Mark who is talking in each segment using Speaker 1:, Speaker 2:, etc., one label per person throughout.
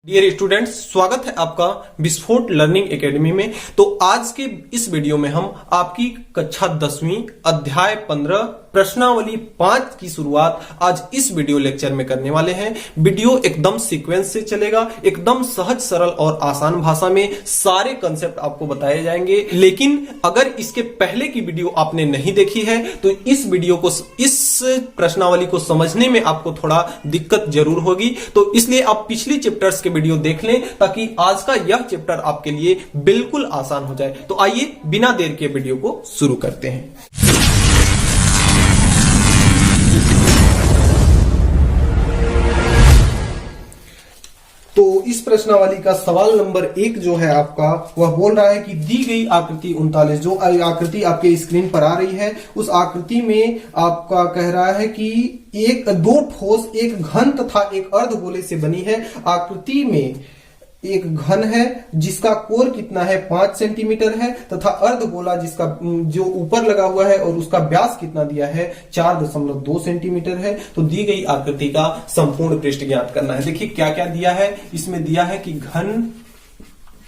Speaker 1: Dear students, स्वागत है आपका विस्फोट लर्निंग एकेडमी में। तो आज के इस वीडियो में हम आपकी कक्षा 10वीं अध्याय 15 प्रश्नावली 5 की शुरुआत आज इस वीडियो लेक्चर में करने वाले हैं। वीडियो एकदम सीक्वेंस से चलेगा, एकदम सहज सरल और आसान भाषा में सारे कंसेप्ट आपको बताए जाएंगे। लेकिन अगर इसके पहले की वीडियो आपने नहीं देखी है तो इस वीडियो को, इस प्रश्नावली को समझने में आपको थोड़ा दिक्कत जरूर होगी। तो इसलिए आप पिछली चैप्टर्स के वीडियो देख लें ताकि आज का यह चैप्टर आपके लिए बिल्कुल आसान हो जाए। तो आइए बिना देर के वीडियो को शुरू करते हैं। तो इस प्रश्नावली का सवाल नंबर 1 जो है आपका, वह बोल रहा है कि दी गई आकृति 39, जो आकृति आपके स्क्रीन पर आ रही है, उस आकृति में आपका कह रहा है कि दो ठोस, एक घन तथा एक अर्धगोले से बनी है। आकृति में एक घन है जिसका कोर कितना है 5 सेंटीमीटर है, तथा अर्धगोला जिसका जो ऊपर लगा हुआ है और उसका व्यास कितना दिया है 4.2 सेंटीमीटर है। तो दी गई आकृति का संपूर्ण पृष्ठ ज्ञात करना है। देखिए क्या क्या दिया है इसमें। दिया है कि घन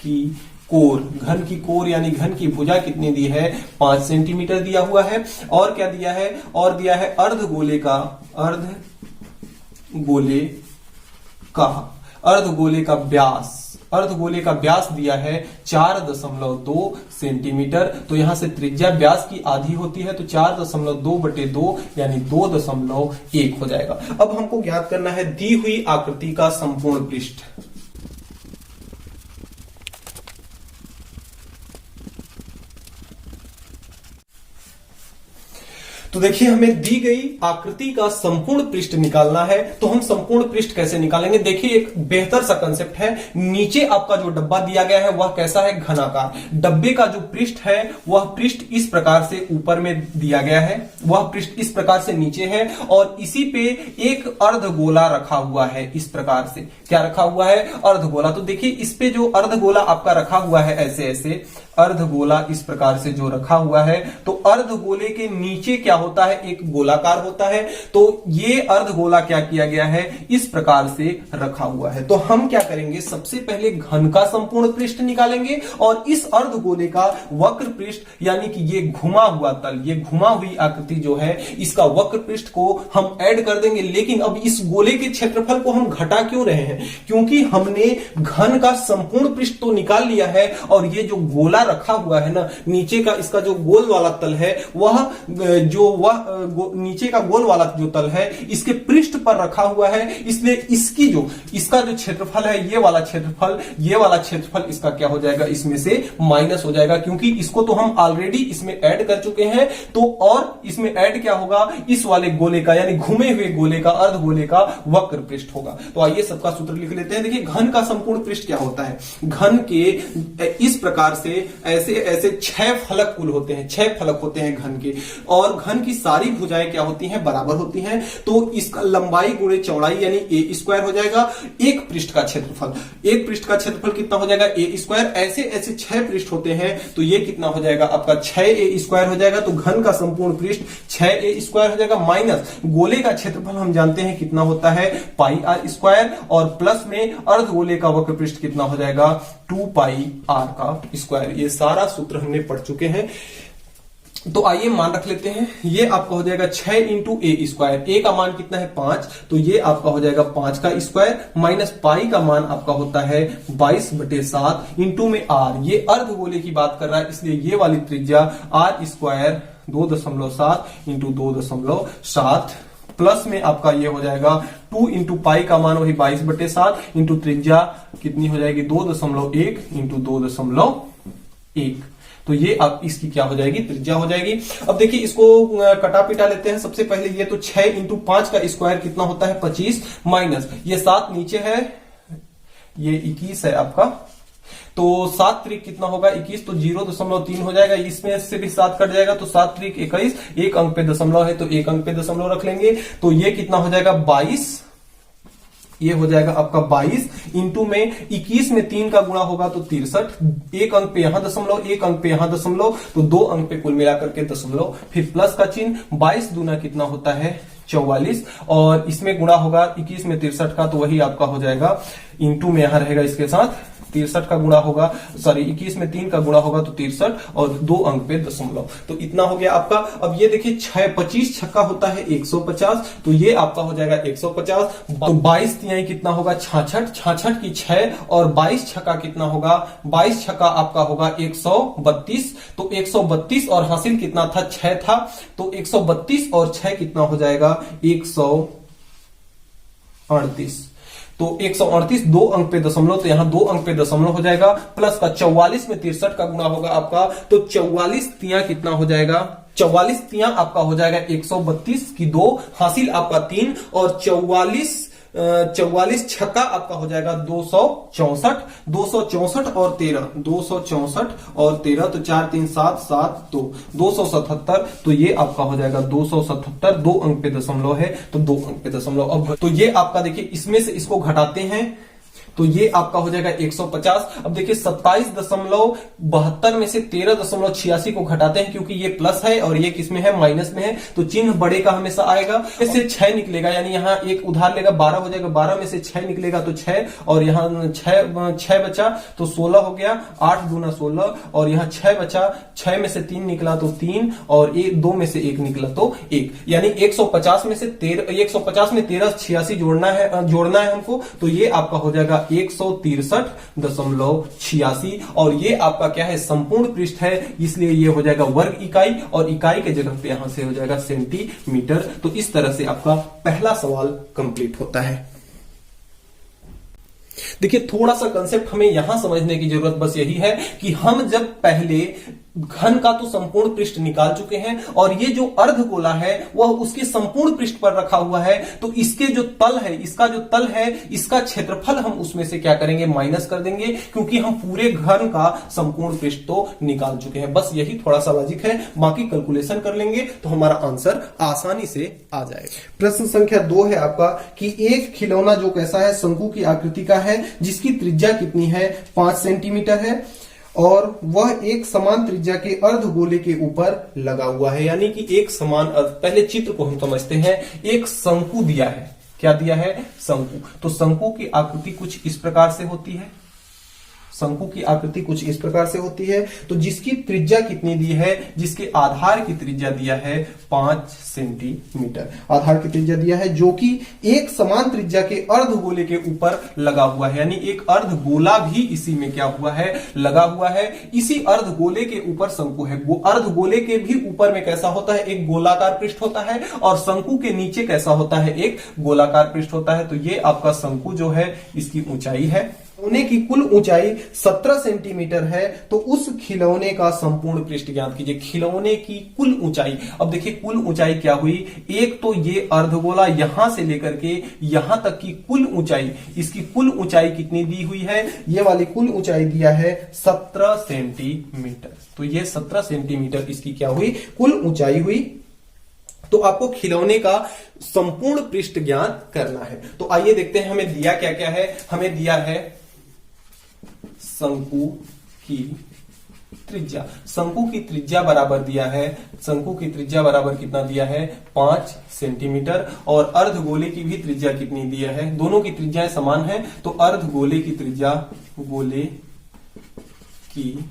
Speaker 1: की कोर यानी घन की भुजा कितनी दी है 5 सेंटीमीटर दिया हुआ है। और क्या दिया है, और दिया है अर्धगोले का व्यास दिया है 4.2 सेंटीमीटर। तो यहां से त्रिज्या व्यास की आधी होती है, तो 4.2/2 यानी 2.1 हो जाएगा। अब हमको ज्ञात करना है दी हुई आकृति का संपूर्ण पृष्ठ। तो देखिए हमें दी गई आकृति का संपूर्ण पृष्ठ निकालना है। तो हम संपूर्ण पृष्ठ कैसे निकालेंगे? देखिए एक बेहतर सा कंसेप्ट है। नीचे आपका जो डब्बा दिया गया है वह कैसा है, घनाकार। डब्बे का जो पृष्ठ है वह पृष्ठ इस प्रकार से ऊपर में दिया गया है, वह पृष्ठ इस प्रकार से नीचे है, और इसी पे एक अर्धगोला रखा हुआ है। इस प्रकार से क्या रखा हुआ है, अर्धगोला। तो देखिए इस पे जो अर्धगोला आपका रखा हुआ है, ऐसे ऐसे अर्धगोला इस प्रकार से जो रखा हुआ है, तो अर्धगोले के नीचे क्या होता है, एक गोलाकार होता है। तो ये अर्धगोला क्या किया गया है, इस प्रकार से रखा हुआ है। तो हम क्या करेंगे, सबसे पहले घन का संपूर्ण पृष्ठ निकालेंगे और इस अर्धगोले का वक्र पृष्ठ यानी कि ये घुमा हुआ तल, ये घुमा हुई आकृति जो है, इसका वक्र पृष्ठ को हम ऐड कर देंगे। लेकिन अब इस गोले के क्षेत्रफल को हम घटा क्यों रहे हैं, क्योंकि हमने घन का संपूर्ण पृष्ठ तो निकाल लिया है, और ये जो गोला रखा हुआ है ना नीचे का, इसका जो गोल वाला तल है नीचे का गोल वाला जो तल है इसके पृष्ठ पर रखा हुआ है। इसलिए इसका जो क्षेत्रफल है, ये वाला क्षेत्रफल इसका क्या हो जाएगा, इसमें से माइनस हो जाएगा, क्योंकि इसको तो हम ऑलरेडी इसमें ऐड कर चुके हैं। तो और इसमें ऐड क्या होगा, इस वाले गोले का यानी घुमे हुए गोले का, अर्धगोले का वक्र पृष्ठ होगा। तो आइए सबका सूत्र लिख लेते हैं। देखिए घन का संपूर्ण पृष्ठ क्या होता है, घन के इस प्रकार से ऐसे ऐसे 6 फलक कुल होते हैं, 6 फलक होते हैं घन के, और घन की सारी भुजाएं क्या होती हैं, बराबर होती हैं। तो इसका लंबाई गुणे चौड़ाई यानी a² हो जाएगा। एक पृष्ठ का क्षेत्रफल कितना हो जाएगा, a²। ऐसे ऐसे 6 पृष्ठ होते हैं, तो ये कितना हो जाएगा आपका 6a² हो जाएगा। तो घन का संपूर्ण पृष्ठ 6a² हो जाएगा, माइनस गोले का क्षेत्रफल हम जानते हैं कितना होता है πr², और प्लस में अर्धगोले का वक्र पृष्ठ कितना हो जाएगा 2πr²। ये सारा सूत्र हमने पढ़ चुके हैं। तो आइए मान रख लेते हैं। ये आपका हो जाएगा 6 × a²। a का मान कितना है 5, तो ये आपका हो जाएगा 5 का स्क्वायर, माइनस पाई का मान आपका होता है 22/7 इंटू में r। ये अर्धगोले की बात कर रहा है, इसलिए ये वाली त्रिज्या r² 2.7 × 2.7 प्लस में आपका ये हो जाएगा 2 × पाई का मान वही 22/7 इंटू त्रिज्या कितनी हो जाएगी 2.1 × 2.1। तो ये अब इसकी क्या हो जाएगी, त्रिज्या हो जाएगी। अब देखिए इसको कटा पिटा लेते हैं। सबसे पहले ये तो 6 × 5 का स्क्वायर कितना होता है 25, माइनस ये 7 नीचे है, ये 21 है आपका। तो 7 त्रिक कितना होगा 21, तो 0.3 हो जाएगा। इसमें से भी 7 कट जाएगा, तो 7 त्रिक 21, एक अंक पे दशमलव है तो एक अंक पे दशमलव रख लेंगे। तो ये कितना हो जाएगा 22, ये हो जाएगा आपका 22 इंटू में 21 में 3 का गुणा होगा तो 63, एक अंक पे यहां दशमलव, एक अंक पे यहां दशमलव, तो 2 अंक पे कुल मिलाकर के दशमलव, फिर प्लस का चिन्ह। 22 दूना कितना होता है 44, और इसमें गुणा होगा 21 में 63 का, तो वही आपका हो जाएगा इंटू में यहां रहेगा इसके साथ 63 का गुणा होगा, सॉरी 21 में 3 का गुणा होगा तो 63 और 2 अंक पे दशमलव, तो इतना हो गया आपका। अब ये देखिए 6 25 छक्का होता है 150, तो ये आपका हो जाएगा 150। तो 22 तिहाई कितना होगा 66, 66 की 6 और 22 छक्का कितना होगा, 22 छक्का आपका होगा 132, तो 132 और हासिल कितना था 6 था, तो 132 और 6 कितना हो जाएगा 138, तो 138 2 अंक पे दशमलव, तो यहां 2 अंक पे दशमलव हो जाएगा, प्लस का 44 में 63 का गुणा होगा आपका, तो 44 तिया कितना हो जाएगा, 44 तिया आपका हो जाएगा 132 की 2, हासिल आपका 3 और 44 छक्का आपका हो जाएगा 264, 264 और 13, 264 और 13, तो 4 3 7 7 2, 277, तो ये आपका हो जाएगा 277, 2 अंक पे दशमलव है तो 2 अंक पे दशमलव। अब तो ये आपका देखिए इसमें से इसको घटाते हैं तो ये आपका हो जाएगा 150। अब देखिए 27.72 में से 13.86 को घटाते हैं क्योंकि ये प्लस है और ये किसमें है, माइनस में है, तो चिन्ह बड़े का हमेशा आएगा। इससे 6 निकलेगा, यानी यहाँ एक उधार लेगा 12 हो जाएगा, 12 में से 6 निकलेगा तो 6 और यहाँ 6 बचा तो 16 हो गया, 8 दूना 16 और यहाँ 6 बचा, 6 में से 3 निकला तो 3 और 2 में से 1 निकला तो 1, यानी 150 में से 150 में 1386 जोड़ना है हमको, तो ये आपका हो जाएगा 163.86 और ये आपका क्या है, संपूर्ण पृष्ठ है, इसलिए ये हो जाएगा वर्ग इकाई और इकाई के जगह पे यहां से हो जाएगा सेंटीमीटर। तो इस तरह से आपका पहला सवाल कंप्लीट होता है। देखिए थोड़ा सा कंसेप्ट हमें यहां समझने की जरूरत बस यही है कि हम जब पहले घन का तो संपूर्ण पृष्ठ निकाल चुके हैं और ये जो अर्धगोला है वह उसके संपूर्ण पृष्ठ पर रखा हुआ है, तो इसके जो तल है, इसका जो तल है, इसका क्षेत्रफल हम उसमें से क्या करेंगे, माइनस कर देंगे, क्योंकि हम पूरे घन का संपूर्ण पृष्ठ तो निकाल चुके हैं। बस यही थोड़ा सा लॉजिक है, बाकी कैलकुलेशन कर लेंगे तो हमारा आंसर आसानी से आ जाएगा। प्रश्न संख्या 2 है आपका कि एक खिलौना जो कैसा है, शंकु की आकृति का है, जिसकी त्रिज्या कितनी है, 5 सेंटीमीटर है और वह एक समान त्रिज्या के अर्धगोले के ऊपर लगा हुआ है, यानी कि एक समान पहले चित्र को हम समझते हैं। एक शंकु दिया है, क्या दिया है, शंकु, तो शंकु की आकृति कुछ इस प्रकार से होती है, शंकु की आकृति कुछ इस प्रकार से होती है, तो जिसकी त्रिज्या कितनी दी है, जिसके आधार की त्रिज्या दिया है 5 सेंटीमीटर, आधार की त्रिज्या दिया है, जो कि एक समान त्रिज्या के अर्धगोले के ऊपर लगा हुआ है, यानी एक अर्धगोला भी इसी में क्या हुआ है, लगा हुआ है। इसी अर्धगोले के ऊपर शंकु है, वो अर्धगोले के भी ऊपर में कैसा होता है, एक गोलाकार पृष्ठ होता है और शंकु के नीचे कैसा होता है, एक गोलाकार पृष्ठ होता है। तो ये आपका शंकु जो है इसकी ऊंचाई है, खिलौने की कुल ऊंचाई 17 सेंटीमीटर है, तो उस खिलौने का संपूर्ण पृष्ठ ज्ञात कीजिए। खिलौने की कुल ऊंचाई, अब देखिए कुल ऊंचाई क्या हुई, एक तो ये अर्धगोला यहां से लेकर के यहां तक की कुल ऊंचाई, इसकी कुल ऊंचाई कितनी दी हुई है, ये वाली कुल ऊंचाई दिया है 17 सेंटीमीटर, तो ये 17 सेंटीमीटर इसकी क्या हुई, कुल ऊंचाई हुई। तो आपको खिलौने का संपूर्ण पृष्ठ ज्ञात करना है। तो आइए देखते हैं हमें दिया क्या क्या है। हमें दिया है शंकु की त्रिज्या, शंकु की त्रिज्या बराबर दिया है, शंकु की त्रिज्या बराबर कितना दिया है, 5 सेंटीमीटर और अर्धगोले की भी त्रिज्या कितनी दिया है, दोनों की त्रिज्याएं समान है, तो अर्धगोले की त्रिज्या, गोले की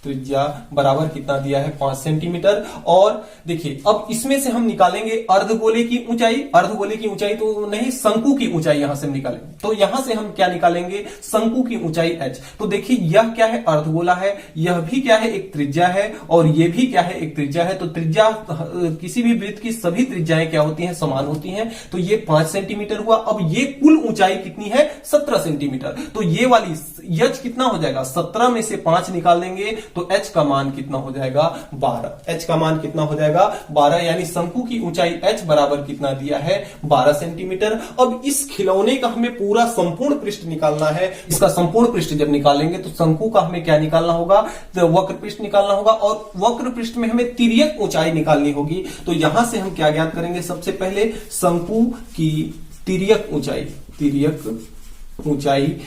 Speaker 1: त्रिज्या बराबर कितना दिया है, 5 सेंटीमीटर। और देखिए अब इसमें से हम निकालेंगे अर्धगोले की ऊंचाई, अर्धगोले की ऊंचाई तो नहीं, शंकु की ऊंचाई यहां से हम निकालेंगे, तो यहां से हम क्या निकालेंगे, शंकु की ऊंचाई h। तो देखिए यह क्या है, अर्धगोला है, यह भी क्या है, एक त्रिज्या है और यह भी क्या है, एक त्रिज्या है। तो त्रिज्या, किसी भी वृत्त की सभी त्रिज्याएं क्या होती हैं, समान होती हैं, तो ये 5 सेंटीमीटर हुआ। अब ये कुल ऊंचाई कितनी है, 17 सेंटीमीटर, तो ये वाली h कितना हो जाएगा, 17 में से 5 निकाल देंगे तो h का मान कितना हो जाएगा, 12, h का मान कितना हो जाएगा, 12, यानी शंकु की ऊंचाई h बराबर कितना दिया है, 12 सेंटीमीटर। अब इस खिलौने का हमें पूरा संपूर्ण पृष्ठ निकालना है। इसका संपूर्ण पृष्ठ जब निकालेंगे तो शंकु का हमें क्या निकालना होगा, तो वक्र पृष्ठ निकालना होगा और वक्र पृष्ठ में हमें तिर्यक ऊंचाई निकालनी होगी। तो यहां से हम क्या ज्ञात करेंगे, सबसे पहले शंकु की तिर्यक ऊंचाई, तिर्यक ऊंचाई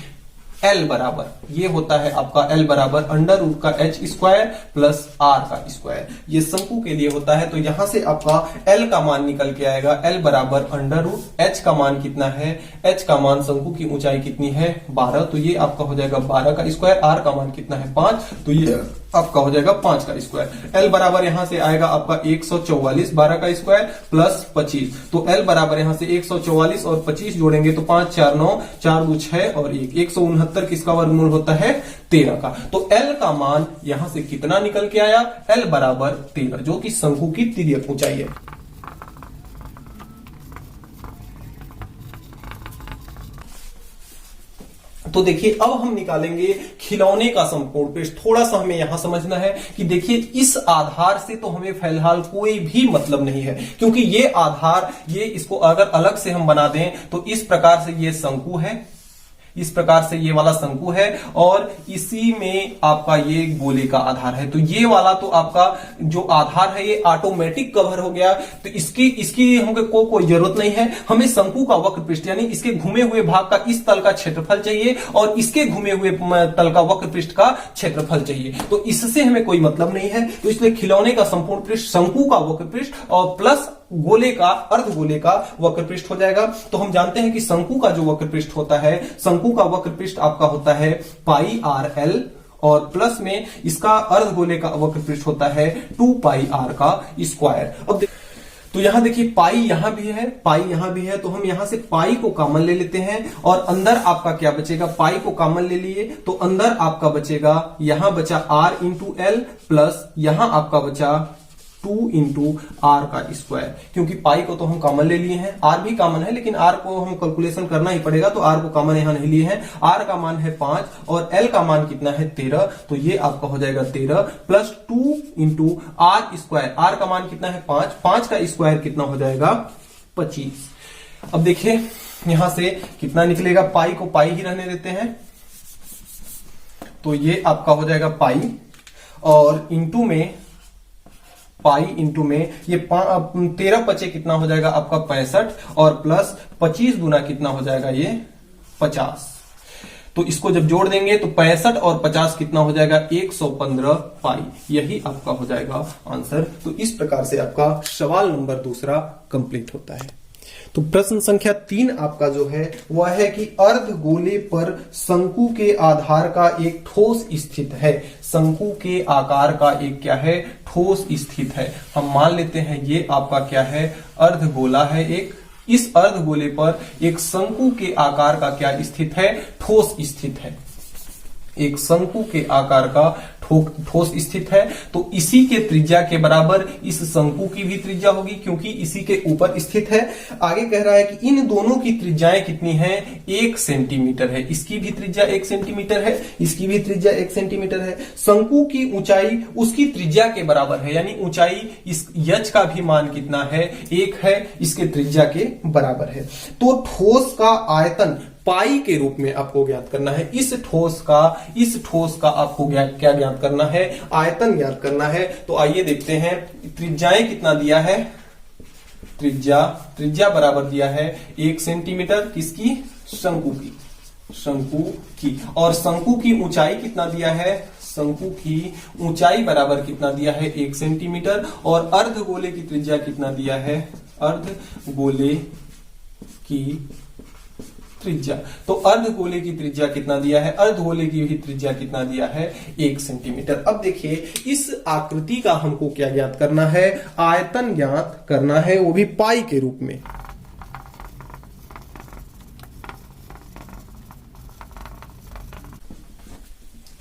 Speaker 1: L बराबर, ये होता है आपका L बराबर अंडर रूट का h स्क्वायर प्लस r का स्क्वायर, ये शंकु के लिए होता है। तो यहां से आपका L का मान निकल के आएगा, L बराबर अंडर रूट, h का मान कितना है, h का मान शंकु की ऊंचाई कितनी है 12, तो ये आपका हो जाएगा 12 का स्क्वायर, r का मान कितना है 5, तो ये आपका हो जाएगा 5 का स्क्वायर। L बराबर यहां से आएगा आपका 144, 12 का स्क्वायर प्लस 25, तो L बराबर यहां से 144 और 25 जोड़ेंगे तो 5 4 9, 4 2 6 और 1, 169 किसका वर्गमूल होता है 13 का। तो L का मान यहां से कितना निकल के आया, L बराबर 13, जो कि शंकु की तिर्यक ऊंचाई है। तो देखिए अब हम निकालेंगे खिलौने का संपूर्ण पृष्ठ। थोड़ा सा हमें यहां समझना है कि देखिए इस आधार से तो हमें फिलहाल कोई भी मतलब नहीं है, क्योंकि ये आधार, ये इसको अगर अलग से हम बना दें तो इस प्रकार से ये शंकु है, इस प्रकार से ये वाला शंकु है और इसी में आपका ये गोले का आधार है। तो ये वाला तो आपका जो आधार है ये ऑटोमेटिक कवर हो गया, तो इसकी हमको कोई जरूरत नहीं है। हमें शंकु का वक्र पृष्ठ यानी इसके घूमे हुए भाग का इस तल का क्षेत्रफल चाहिए और इसके घूमे हुए तल का वक्र पृष्ठ का क्षेत्रफल चाहिए, तो इससे हमें कोई मतलब नहीं है। तो इसलिए खिलौने का संपूर्ण पृष्ठ शंकु का वक्र पृष्ठ और प्लस गोले का, अर्ध गोले का वक्र पृष्ठ हो जाएगा। तो हम जानते हैं कि शंकु का जो वक्र पृष्ठ होता है, शंकु का वक्र पृष्ठ आपका होता है पाई आर एल और प्लस में इसका अर्ध गोले का वक्र पृष्ठ होता है 2 पाई आर का स्क्वायर। अब तो यहां देखिए पाई यहां भी है, पाई यहां भी है, तो हम यहां से पाई को कॉमन ले लेते हैं और अंदर आपका क्या बचेगा, पाई को कॉमन ले लिए तो अंदर आपका बचेगा, यहां बचा r इंटू एल प्लस यहां आपका बचा 2 इंटू आर का स्क्वायर, क्योंकि पाई को तो हम कॉमन ले लिए हैं, आर भी कॉमन है लेकिन आर को हम कैलकुलेशन करना ही पड़ेगा, तो आर को कॉमन यहां नहीं लिए हैं। आर का मान है 5 और एल का मान कितना है 13, तो ये आपका हो जाएगा 13 plus 2 into r square, r का मान कितना है 5, 5 का स्क्वायर कितना हो जाएगा 25। अब देखिए यहां से कितना निकलेगा, पाई को पाई ही रहने देते हैं, तो ये आपका हो जाएगा पाई और इंटू में पाई इंटू में ये 13 पचे कितना हो जाएगा आपका 65 और प्लस 25 गुना कितना हो जाएगा ये 50, तो इसको जब जोड़ देंगे तो 65 और 50 कितना हो जाएगा 115 पाई, यही आपका हो जाएगा आंसर। तो इस प्रकार से आपका सवाल नंबर दूसरा कंप्लीट होता है। तो प्रश्न संख्या 3 आपका जो है वह है कि अर्ध गोले पर शंकु के आधार का एक ठोस स्थित है, शंकु के आकार का एक क्या है ठोस स्थित है। हम मान लेते हैं ये आपका क्या है अर्ध गोला है एक, इस अर्ध गोले पर एक शंकु के आकार का क्या स्थित है ठोस स्थित है, एक शंकु के आकार का ठोस स्थित है। तो इसी के त्रिज्या के बराबर इस शंकु की भी त्रिज्या होगी क्योंकि इसी के ऊपर स्थित है। आगे कह रहा है कि इन दोनों की त्रिज्याएं कितनी हैं 1 सेंटीमीटर है, इसकी भी त्रिज्या 1 सेंटीमीटर है, इसकी भी त्रिज्या 1 सेंटीमीटर है। शंकु की ऊंचाई उसकी त्रिज्या के बराबर है, यानी ऊंचाई इस यच का भी मान कितना है 1 है, इसके त्रिज्या के बराबर है। तो ठोस का आयतन पाई के रूप में आपको ज्ञात करना है, इस ठोस का आपको क्या ज्ञात करना है आयतन ज्ञात करना है। तो आइए देखते हैं त्रिज्याएं कितना दिया है, त्रिज्या बराबर दिया है 1 सेंटीमीटर किसकी शंकु की और शंकु की ऊंचाई कितना दिया है, शंकु की ऊंचाई बराबर कितना दिया है 1 सेंटीमीटर और अर्ध गोले की त्रिज्या कितना दिया है, अर्ध गोले की त्रिज्या। तो अर्ध गोले की त्रिज्या कितना दिया है, अर्ध गोले की भी त्रिज्या कितना दिया है 1 सेंटीमीटर। अब देखिए इस आकृति का हमको क्या ज्ञात करना है, आयतन ज्ञात करना है, वो भी पाई के रूप में।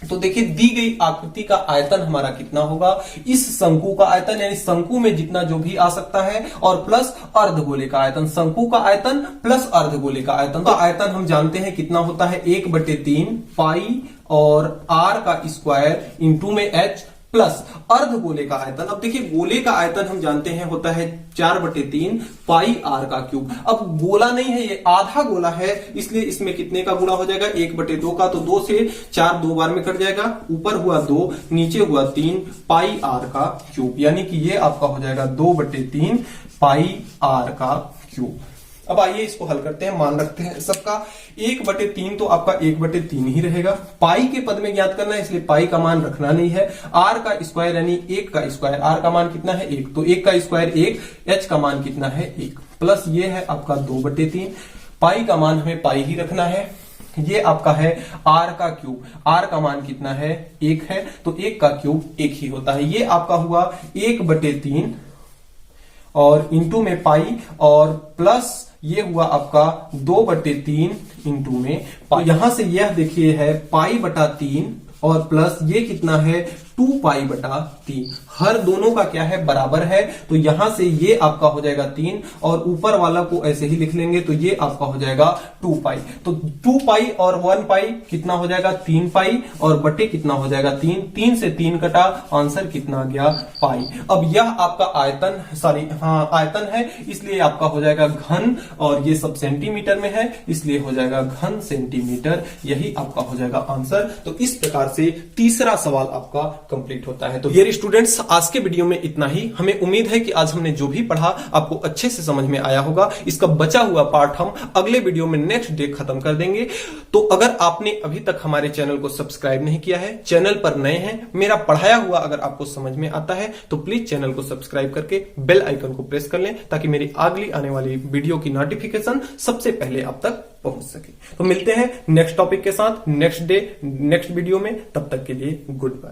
Speaker 1: तो देखिए दी गई आकृति का आयतन हमारा कितना होगा, इस शंकु का आयतन यानी शंकु में जितना जो भी आ सकता है और प्लस अर्धगोले का आयतन, शंकु का आयतन प्लस अर्धगोले का आयतन। तो आयतन हम जानते हैं कितना होता है 1/3 पाई और r का स्क्वायर इंटू में h प्लस अर्धगोले का आयतन। अब देखिए गोले का आयतन हम जानते हैं होता है 4/3 पाई r का क्यूब। अब गोला नहीं है ये आधा गोला है, इसलिए इसमें कितने का गुणा हो जाएगा 1/2 का, तो 2 से 4 2 बार में कट जाएगा, ऊपर हुआ 2 नीचे हुआ 3 पाई r का क्यूब, यानी कि ये आपका हो जाएगा 2/3 पाई r का क्यूब। अब आइए इसको हल करते हैं। मान रखते हैं सबका 1/3 तो आपका 1/3 ही रहेगा। पाई के पद में ज्ञात करना है इसलिए पाई का मान रखना नहीं है। आर का स्क्वायर यानी 1 का स्क्वायर, आर का मान कितना है 1, तो 1 का स्क्वायर 1, एच का मान कितना है 1, प्लस ये है आपका 2/3। पाई का मान हमें पाई ही रखना है। ये आपका है आर का क्यूब, आर का मान कितना है 1 है, तो 1 का क्यूब 1 ही होता है। ये आपका हुआ 1/3 और इंटू में पाई और प्लस ये हुआ आपका 2/3 इंटू में पाई। यहां से यह देखिए है π/3 और प्लस ये कितना है 2π/3। हर दोनों का क्या है बराबर है, तो यहां से ये आपका हो जाएगा 3 और ऊपर वाला को ऐसे ही लिख लेंगे तो ये आपका हो जाएगा 2π। तो 2π और 1π कितना हो जाएगा 3π और बटे कितना हो जाएगा 3, 3 से 3 कटा, आंसर कितना आ गया पाई। अब यह आपका आयतन है इसलिए आपका हो जाएगा घन और ये सब सेंटीमीटर में है इसलिए हो जाएगा घन सेंटीमीटर। यही आपका हो जाएगा आंसर। तो इस प्रकार से तीसरा सवाल आपका कंप्लीट होता है। तो ये स्टूडेंट्स आज के वीडियो में इतना ही। हमें उम्मीद है कि आज हमने जो भी पढ़ा आपको अच्छे से समझ में आया होगा। इसका बचा हुआ पार्ट हम अगले वीडियो में नेक्स्ट डे खत्म कर देंगे। तो अगर आपने अभी तक हमारे चैनल को सब्सक्राइब नहीं किया है, चैनल पर नए हैं, मेरा पढ़ाया हुआ अगर आपको समझ में आता है तो प्लीज चैनल को सब्सक्राइब करके बेल आइकन को प्रेस कर लें ताकि मेरी अगली आने वाली वीडियो की नोटिफिकेशन सबसे पहले आप तक पहुंच सके। तो मिलते हैं नेक्स्ट टॉपिक के साथ नेक्स्ट डे नेक्स्ट वीडियो में। तब तक के लिए गुड बाय।